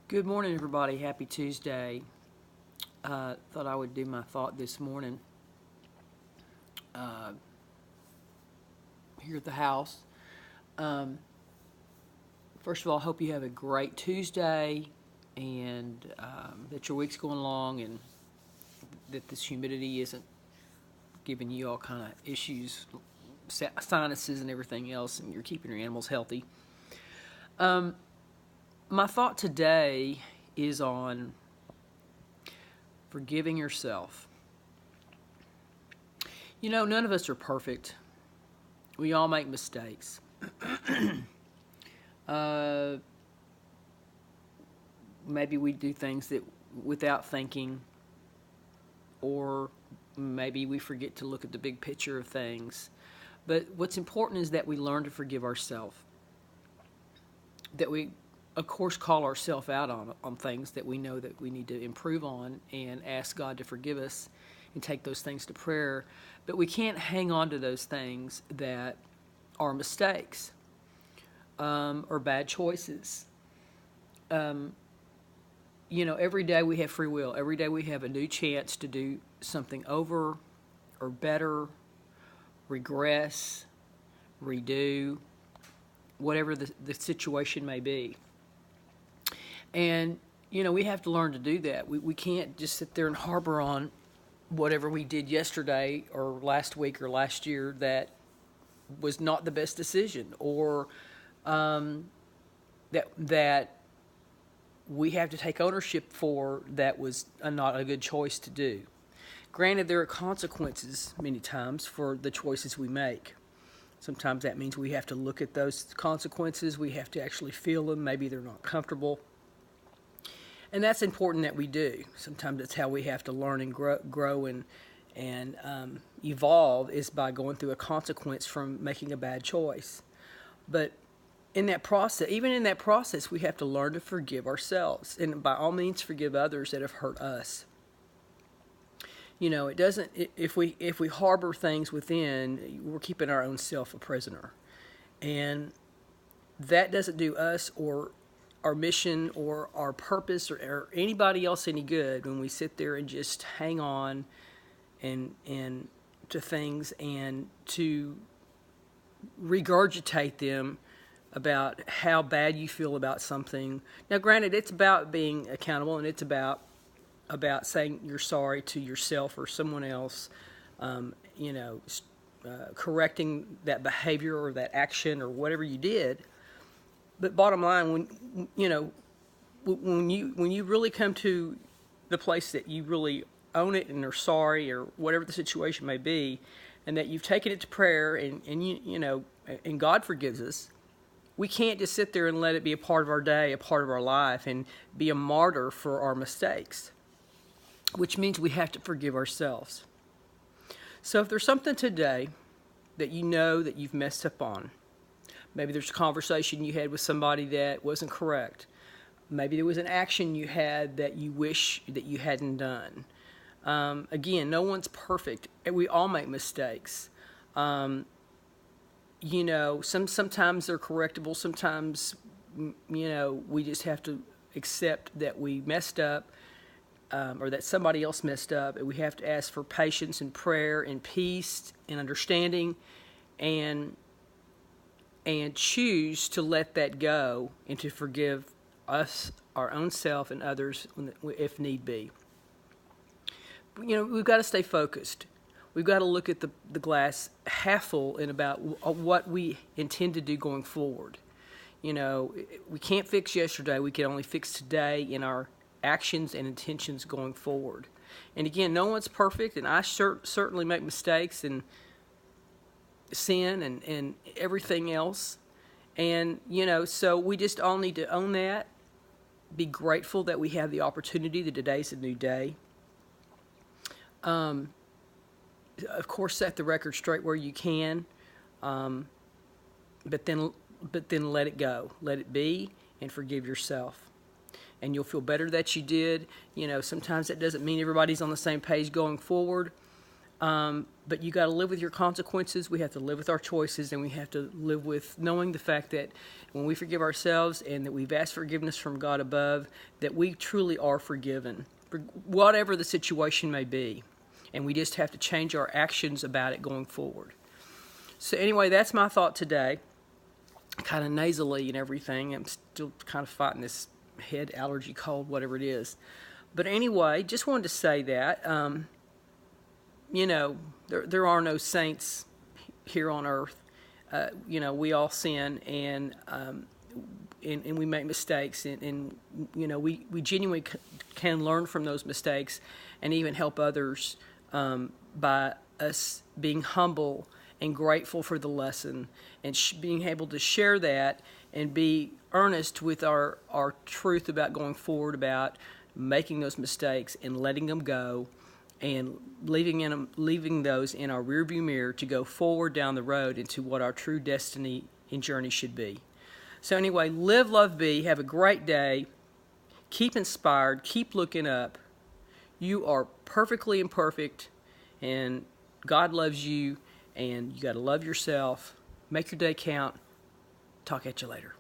Good morning, everybody. Happy Tuesday. Thought I would do my thought this morning uh, here at the house. Um, First of all, I hope you have a great Tuesday and that your week's going along and that this humidity isn't giving you all kind of issues, sinuses and everything else, and you're keeping your animals healthy. My thought today is on forgiving yourself. You know, none of us are perfect. We all make mistakes. uh, Maybe we do things that without thinking, or maybe we forget to look at the big picture of things. But what's important is that we learn to forgive ourselves. That we, of course, call ourselves out on things that we know that we need to improve on and ask God to forgive us and take those things to prayer. But we can't hang on to those things that are mistakes or bad choices. Every day we have free will. Every day we have a new chance to do something over or better, regress, redo, whatever the situation may be. And, we have to learn to do that. We can't just sit there and harbor on whatever we did yesterday or last week or last year that was not the best decision, or that we have to take ownership for that was not a good choice to do. Granted, there are consequences many times for the choices we make. Sometimes that means we have to look at those consequences. We have to actually feel them. Maybe they're not comfortable. And that's important that we do. Sometimes it's how we have to learn and grow and evolve, is by going through a consequence from making a bad choice. But in that process, even in that process, we have to learn to forgive ourselves, and by all means forgive others that have hurt us. It doesn't. If we harbor things within, we're keeping our own self a prisoner, and that doesn't do us or our mission or our purpose or anybody else any good when we sit there and just hang on and to things and to regurgitate them about how bad you feel about something. Now, granted, it's about being accountable, and it's about saying you're sorry to yourself or someone else, correcting that behavior or that action or whatever you did. But bottom line, when you really come to the place that you really own it and are sorry or whatever the situation may be, and that you've taken it to prayer and and God forgives us. We can't just sit there and let it be a part of our day, a part of our life, and be a martyr for our mistakes, which means we have to forgive ourselves. So if there's something today that you know that you've messed up on, maybe there's a conversation you had with somebody that wasn't correct. Maybe there was an action you had that you wish that you hadn't done. Again, no one's perfect, and we all make mistakes. Sometimes they're correctable. Sometimes, we just have to accept that we messed up, or that somebody else messed up. And we have to ask for patience and prayer and peace and understanding, and choose to let that go and to forgive us, our own self, and others if need be. We've got to stay focused. We've got to look at the glass half full and about what we intend to do going forward. We can't fix yesterday. We can only fix today in our actions and intentions going forward. And again, no one's perfect, and I certainly make mistakes and sin and everything else. And, so we just all need to own that, be grateful that we have the opportunity, that today's a new day. Of course, set the record straight where you can, but then let it go, let it be, and forgive yourself. And you'll feel better that you did. Sometimes that doesn't mean everybody's on the same page going forward, But you got to live with your consequences. We have to live with our choices, and we have to live with knowing the fact that when we forgive ourselves and that we've asked forgiveness from God above, that we truly are forgiven, for whatever the situation may be. And we just have to change our actions about it going forward. So anyway, that's my thought today. Kind of nasally and everything. I'm still kind of fighting this head allergy, cold, whatever it is. But anyway, just wanted to say that. There are no saints here on earth. We all sin, and we make mistakes, and we genuinely can learn from those mistakes and even help others by us being humble and grateful for the lesson, and being able to share that and be earnest with our truth about going forward, about making those mistakes and letting them go, and leaving those in our rearview mirror to go forward down the road into what our true destiny and journey should be. So anyway, live, love, be. Have a great day. Keep inspired. Keep looking up. You are perfectly imperfect, and God loves you, and you got to love yourself. Make your day count. Talk at you later.